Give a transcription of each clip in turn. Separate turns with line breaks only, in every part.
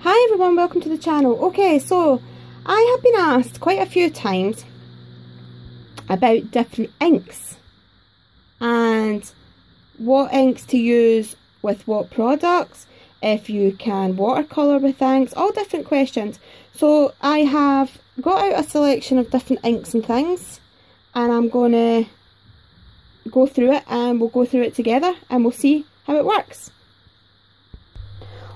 Hi everyone, welcome to the channel. Okay, so I have been asked quite a few times about different inks and what inks to use with what products, if you can watercolour with inks, all different questions. So I have got out a selection of different inks and things, and I'm going to go through it, and we'll go through it together and we'll see how it works.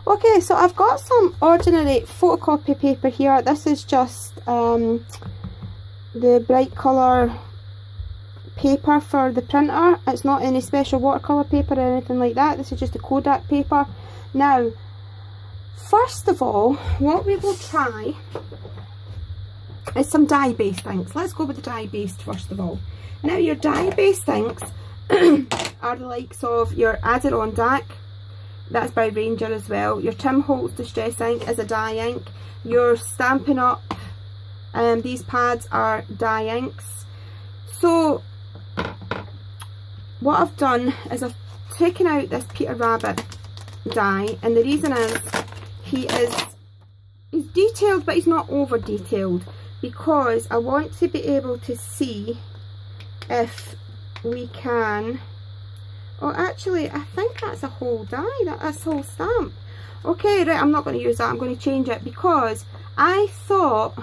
Okay, so I've got some ordinary photocopy paper here. This is just the bright colour paper for the printer. It's not any special watercolour paper or anything like that. This is just a Kodak paper. Now, first of all, what we will try is some dye-based inks. Let's go with the dye-based first of all. Now, your dye-based inks are the likes of your Adirondack. That's by Ranger as well. Your Tim Holtz Distress ink is a dye ink. Your Stampin' Up, these pads are dye inks. So what I've done is I've taken out this Peter Rabbit dye, and the reason is he's detailed, but he's not over detailed, because I want to be able to see if we can. Oh, actually, I think that's a whole die. That's a whole stamp. Okay, right, I'm not going to use that. I'm going to change it, because I thought,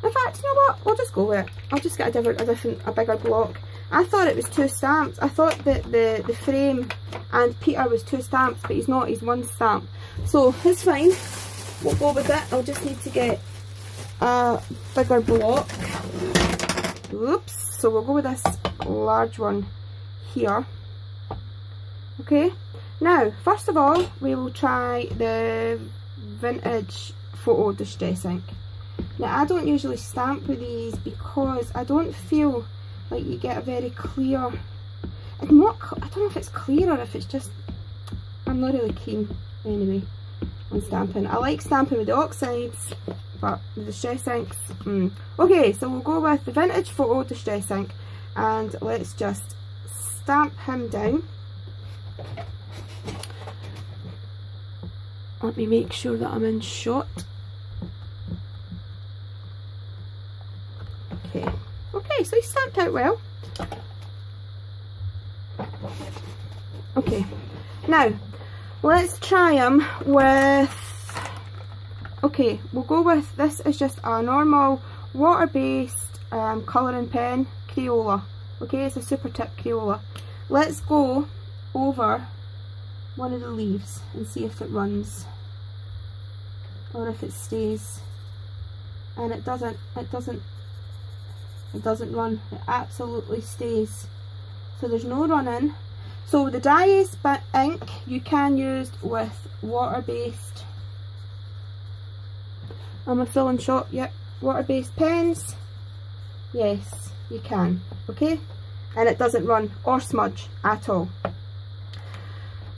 in fact, you know what? We'll just go with it. I'll just get a bigger block. I thought it was 2 stamps. I thought that the frame and Peter was 2 stamps, but he's not. He's 1 stamp. So it's fine. We'll go with it. I'll just need to get a bigger block. Oops. So we'll go with this large one here. Okay, now first of all we will try the vintage photo distress ink. Now, I don't usually stamp with these because I don't feel like you get a very clear, I don't know if it's clear or if it's just, I'm not really keen anyway on stamping. I like stamping with the oxides, but the distress inks, Okay, so we'll go with the vintage photo distress ink, and let's just stamp him down. Let me make sure that I'm in shot. Okay, so he's stamped out well. Okay, now let's try him with, okay, we'll go with, this is just a normal water-based colouring pen, Crayola. Okay, it's a super tip Crayola. Let's go over one of the leaves and see if it runs or if it stays. And it doesn't run. It absolutely stays. So there's no running. So the dye-based ink you can use with water-based. Am I still in shot? Yep. Water-based pens. Yes, you can. Okay, and it doesn't run or smudge at all.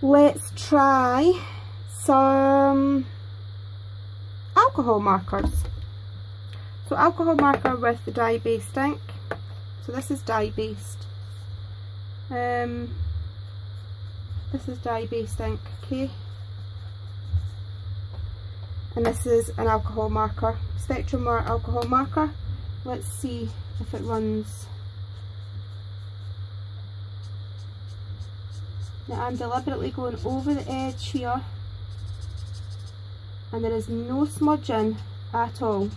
Let's try some alcohol markers. So alcohol marker with the dye-based ink. So this is dye-based. This is dye-based ink, okay. And this is an alcohol marker, Spectrum or alcohol marker. Let's see if it runs. Now, I'm deliberately going over the edge here, and there is no smudging at all.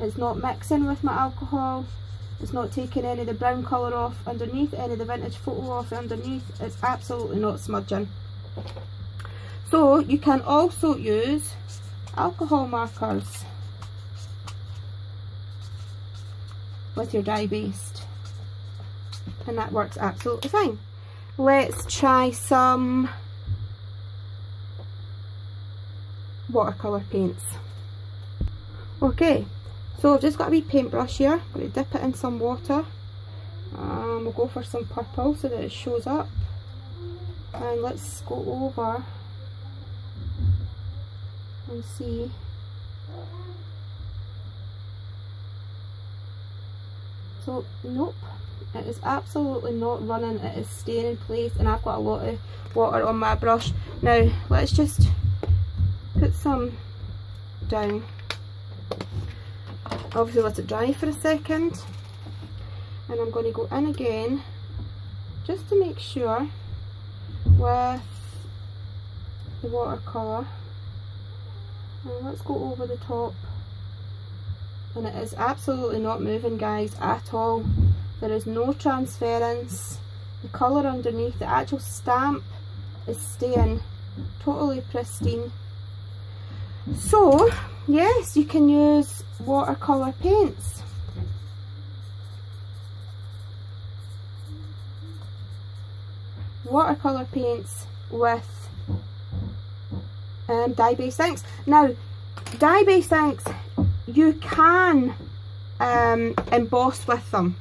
It's not mixing with my alcohol, it's not taking any of the brown colour off underneath, any of the vintage photo off underneath. It's absolutely not smudging. So you can also use alcohol markers with your dye-based, and that works absolutely fine. Let's try some watercolour paints. Okay, so I've just got a wee paintbrush here. I'm going to dip it in some water. We'll go for some purple so that it shows up, and let's go over and see. So nope, it is absolutely not running, it is staying in place, and I've got a lot of water on my brush. Now let's just put some down. Obviously let it dry for a second, and I'm going to go in again just to make sure with the watercolour. And let's go over the top, and it is absolutely not moving, guys, at all. There is no transference. The colour underneath, the actual stamp, is staying totally pristine. So yes, you can use watercolour paints. Watercolour paints with dye-based inks. Now, dye-based inks, you can emboss with them,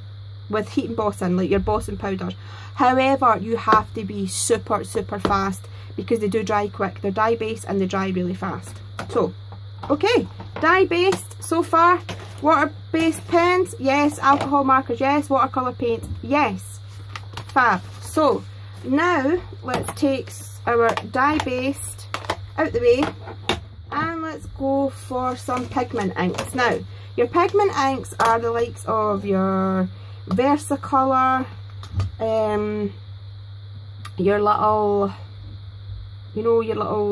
with heat embossing, like your embossing powders. However, you have to be super fast because they do dry quick. They're dye-based and they dry really fast. So, okay, dye-based so far. Water-based pens, yes. Alcohol markers, yes. Watercolour paint, yes. Fab. So, now let's take our dye-based out the way and let's go for some pigment inks. Now, your pigment inks are the likes of your Versacolour, your little, you know, your little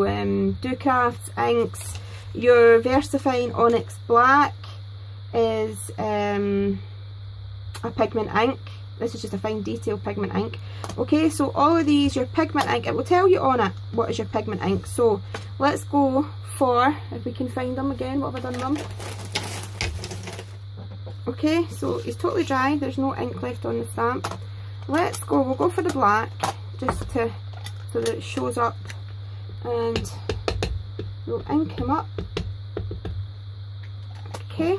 Ducrafts inks. Your Versafine Onyx Black is a pigment ink. This is just a fine detail pigment ink. Okay, so all of these, your pigment ink, it will tell you on it what is your pigment ink. So let's go for, if we can find them again, what have I done them? Okay, so it's totally dry, there's no ink left on the stamp. Let's go, we'll go for the black, just to, so that it shows up, and we'll ink him up. Okay,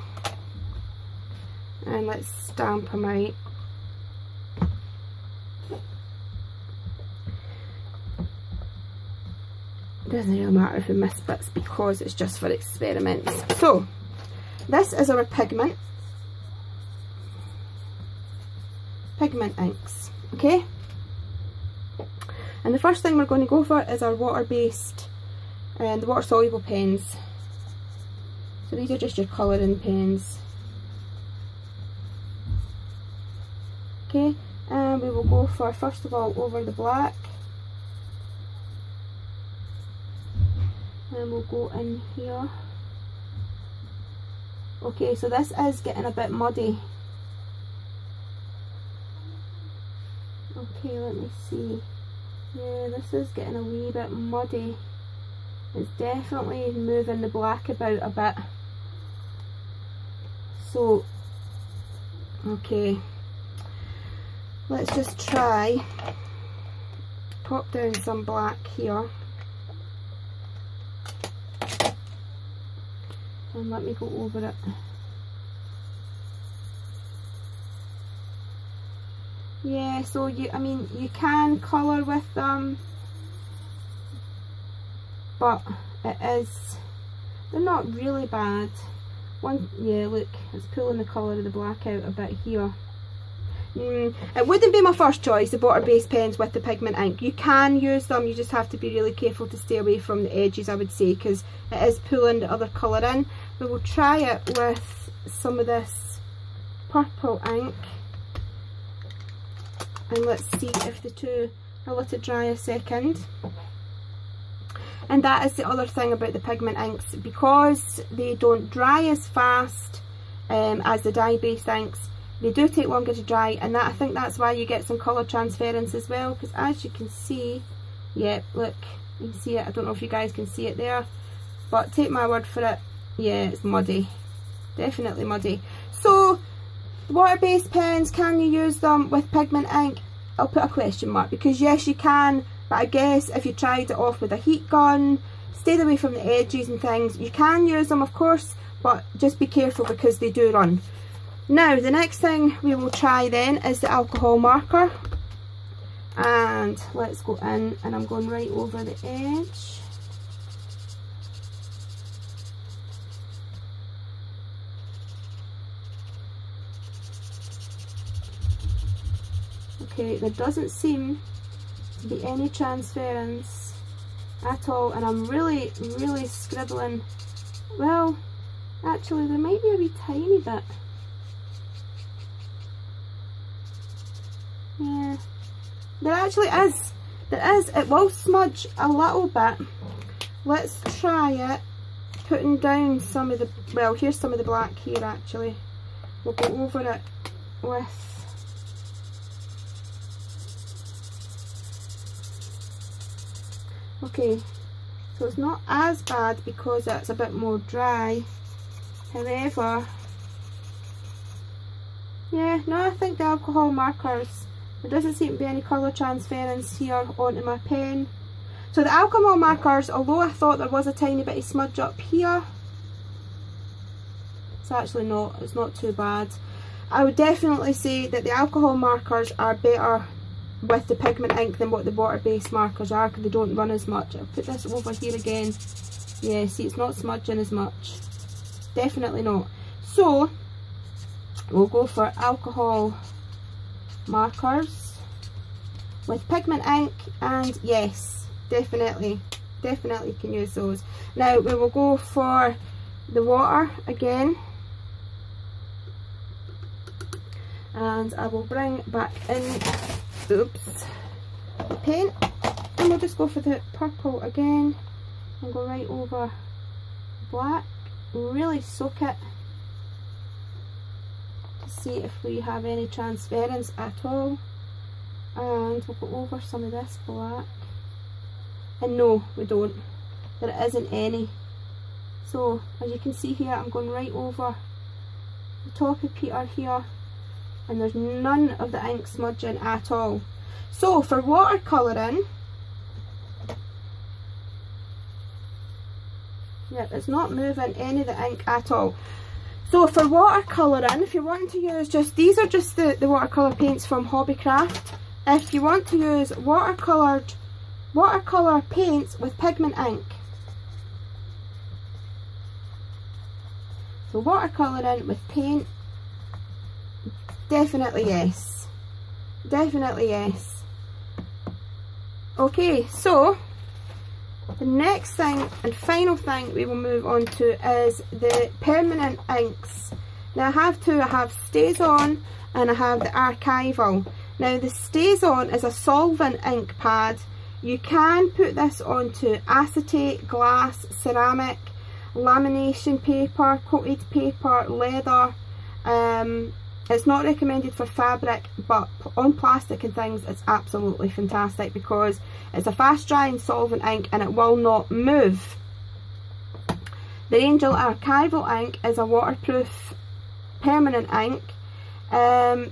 and let's stamp him out. Doesn't really matter if we miss bits because it's just for experiments. So this is our pigment inks, okay? And the first thing we're going to go for is our water-based and the water-soluble pens. So these are just your colouring pens. Okay, and we will go for, first of all, over the black. And we'll go in here. Okay, so this is getting a bit muddy. Okay, let me see. Yeah, this is getting a wee bit muddy. It's definitely moving the black about a bit. So, okay. Let's just try. Pop down some black here. And let me go over it. Yeah, so I mean, you can colour with them, but they're not really bad. Yeah, look, it's pulling the colour of the black out a bit here. It wouldn't be my first choice, the water-based pens with the pigment ink. You can use them, you just have to be really careful to stay away from the edges, I would say, because it is pulling the other colour in. We will try it with some of this purple ink. And let's see if the two, I'll let it dry a second. And that is the other thing about the pigment inks, because they don't dry as fast as the dye-based inks. They do take longer to dry, and I think that's why you get some colour transference as well, because as you can see, yeah, look, you can see it. I don't know if you guys can see it there, but take my word for it, yeah, it's muddy, definitely muddy. So water-based pens, can you use them with pigment ink? I'll put a question mark, because yes you can, but I guess if you tried it off with a heat gun, stayed away from the edges and things, you can use them of course, but just be careful because they do run. Now the next thing we will try then is the alcohol marker, and let's go in, and I'm going right over the edge. Okay, there doesn't seem to be any transference at all, and I'm really scribbling. Well, actually there might be a wee tiny bit. Yeah, there actually is. There is. It will smudge a little bit. Let's try it putting down some of the, well, here's some of the black here actually. We'll go over it with, okay, so it's not as bad because it's a bit more dry. However, yeah, no, I think the alcohol markers, there doesn't seem to be any colour transference here onto my pen. So the alcohol markers, although I thought there was a tiny bit of smudge up here, it's actually not, it's not too bad. I would definitely say that the alcohol markers are better with the pigment ink than what the water-based markers are, because they don't run as much. I'll put this over here again. Yeah, see, it's not smudging as much. Definitely not. So we'll go for alcohol markers with pigment ink, and yes, definitely can use those. Now we will go for the water again, and I will bring back in, oops, the paint, and we'll just go for the purple again and go right over black. Really soak it to see if we have any transference at all, and we'll go over some of this black, and no, we don't, there isn't any. So as you can see here, I'm going right over the top of Peter here, and there's none of the ink smudging at all. So for watercolouring, yeah, it's not moving any of the ink at all. So for watercolouring, if you're wanting to use just, these are just the watercolour paints from Hobbycraft. If you want to use watercolour paints with pigment ink, so watercolouring with paint, definitely yes, definitely yes. Okay, so the next thing and final thing we will move on to is the permanent inks. Now I have two, I have stazon and I have the archival. Now the stazon is a solvent ink pad. You can put this onto acetate, glass, ceramic, lamination paper, coated paper, leather. It's not recommended for fabric, but on plastic and things it's absolutely fantastic because it's a fast drying solvent ink and it will not move. The Angel Archival ink is a waterproof permanent ink. They're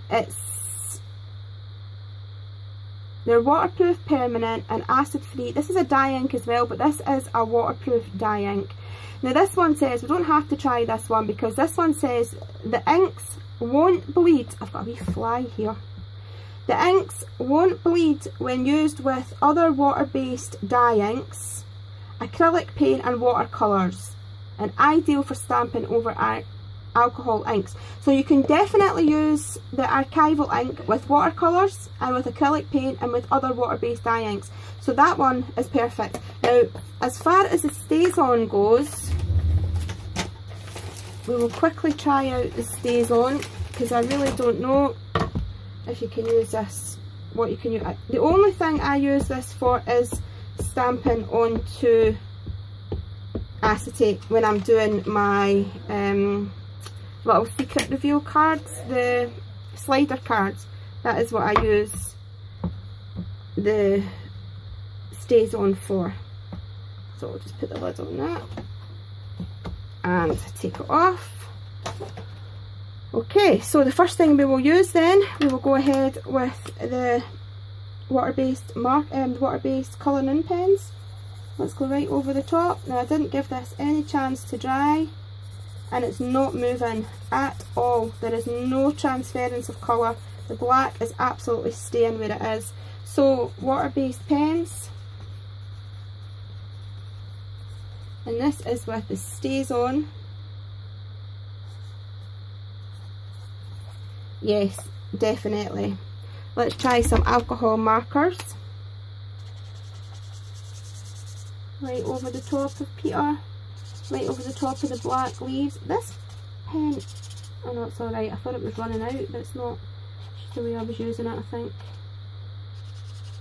waterproof, permanent and acid free. This is a dye ink as well, but this is a waterproof dye ink. Now this one says, we don't have to try this one because this one says the inks won't bleed. I've got a wee fly here. The inks won't bleed when used with other water-based dye inks, acrylic paint and watercolours, and ideal for stamping over alcohol inks. So you can definitely use the archival ink with watercolours and with acrylic paint and with other water-based dye inks. So that one is perfect. Now as far as the stazon goes, we will quickly try out the stazon because I really don't know if you can use this, what you can use. The only thing I use this for is stamping onto acetate when I'm doing my little secret reveal cards, the slider cards. That is what I use the stazon for. So I'll just put the lid on that and take it off. Okay, so the first thing we will use then, we will go ahead with the water-based colouring in pens. Let's go right over the top. Now I didn't give this any chance to dry and it's not moving at all. There is no transference of colour. The black is absolutely staying where it is. So water-based pens, and this is with the stazon. Yes, definitely. Let's try some alcohol markers. right over the top of Peter, right over the top of the black leaves. This pen, oh no, it's alright, I thought it was running out, but it's not. It's just the way I was using it, I think.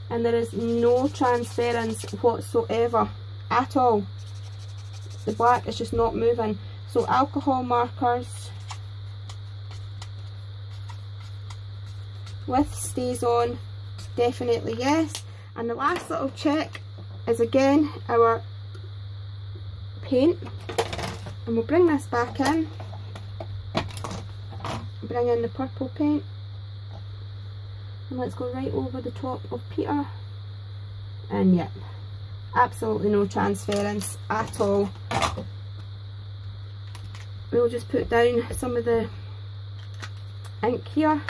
And there is no transference whatsoever at all. The black is just not moving. So alcohol markers with stazon, definitely yes. And the last little check is again our paint, and we'll bring this back in, bring in the purple paint, and let's go right over the top of Peter, and yep, absolutely no transference at all. We'll just put down some of the ink here.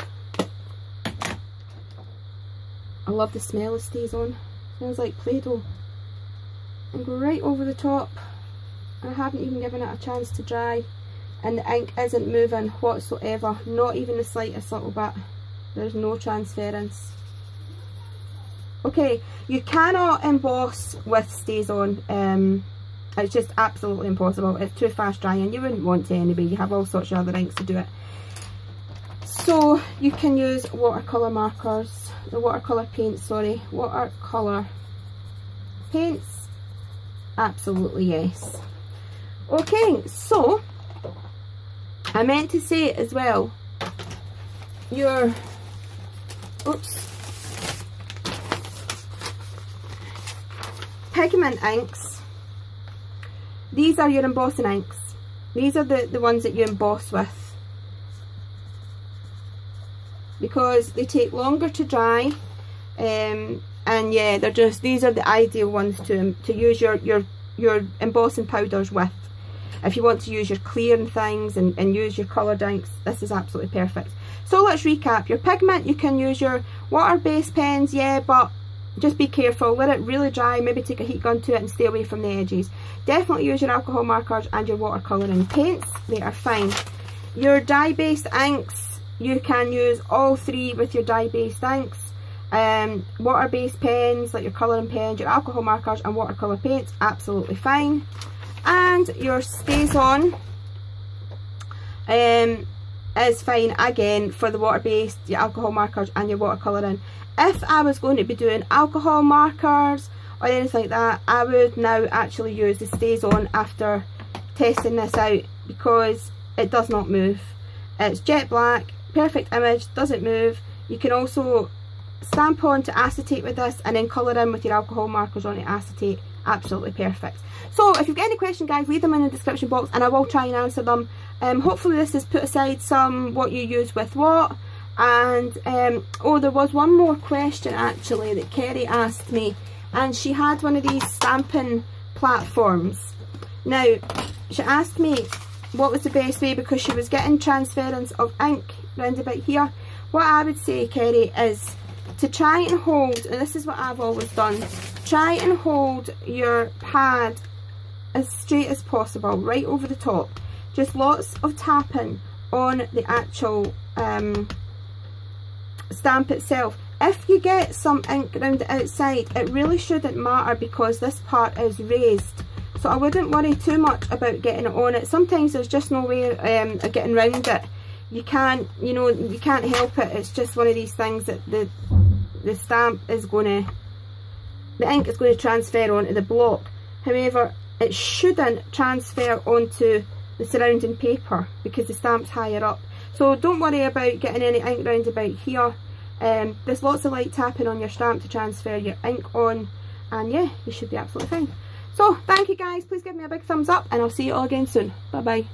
I love the smell of stazon, smells like Play-Doh. And go right over the top. I haven't even given it a chance to dry, and the ink isn't moving whatsoever, not even the slightest little bit. There's no transference. Okay, you cannot emboss with stazon. It's just absolutely impossible. It's too fast drying. You wouldn't want to anyway. You have all sorts of other inks to do it. So you can use watercolour markers, the watercolour paints, sorry, watercolour paints, absolutely yes. Okay, so I meant to say as well, your, pigment inks, these are your embossing inks. These are the ones that you emboss with, because they take longer to dry, and yeah, they're just, these are the ideal ones to use your embossing powders with. If you want to use your clear and things and use your coloured inks, this is absolutely perfect. So let's recap. Your pigment, you can use your water-based pens, yeah, but just be careful, let it really dry, maybe take a heat gun to it and stay away from the edges. Definitely use your alcohol markers and your watercolouring paints, they are fine. Your dye-based inks, you can use all three with your dye-based inks. Water-based pens, like your colouring pens, your alcohol markers and watercolour paints, absolutely fine. And your stazon is fine again for the water-based, your alcohol markers and your watercolouring. If I was going to be doing alcohol markers or anything like that, I would now actually use the stazon after testing this out, because it does not move. It's jet black, perfect image, doesn't move. You can also stamp onto acetate with this and then colour in with your alcohol markers onto acetate, absolutely perfect. So if you've got any questions, guys, leave them in the description box and I will try and answer them. Hopefully this has put aside some what you use with what. And oh, there was one more question actually that Kerry asked me, and she had one of these stamping platforms. Now she asked me what was the best way, because she was getting transference of ink round about here. What I would say, Kerry, is to try and hold, and this is what I've always done, try and hold your pad as straight as possible, right over the top. Just lots of tapping on the actual stamp itself. If you get some ink around the outside, it really shouldn't matter because this part is raised, so I wouldn't worry too much about getting it on it. Sometimes there's just no way of getting around it. You can't, you know, you can't help it. It's just one of these things that the stamp is going to, the ink is going to transfer onto the block. However, it shouldn't transfer onto the surrounding paper because the stamp's higher up. So don't worry about getting any ink round about here. There's lots of light tapping on your stamp to transfer your ink on, and yeah, you should be absolutely fine. So thank you guys, please give me a big thumbs up and I'll see you all again soon. Bye bye.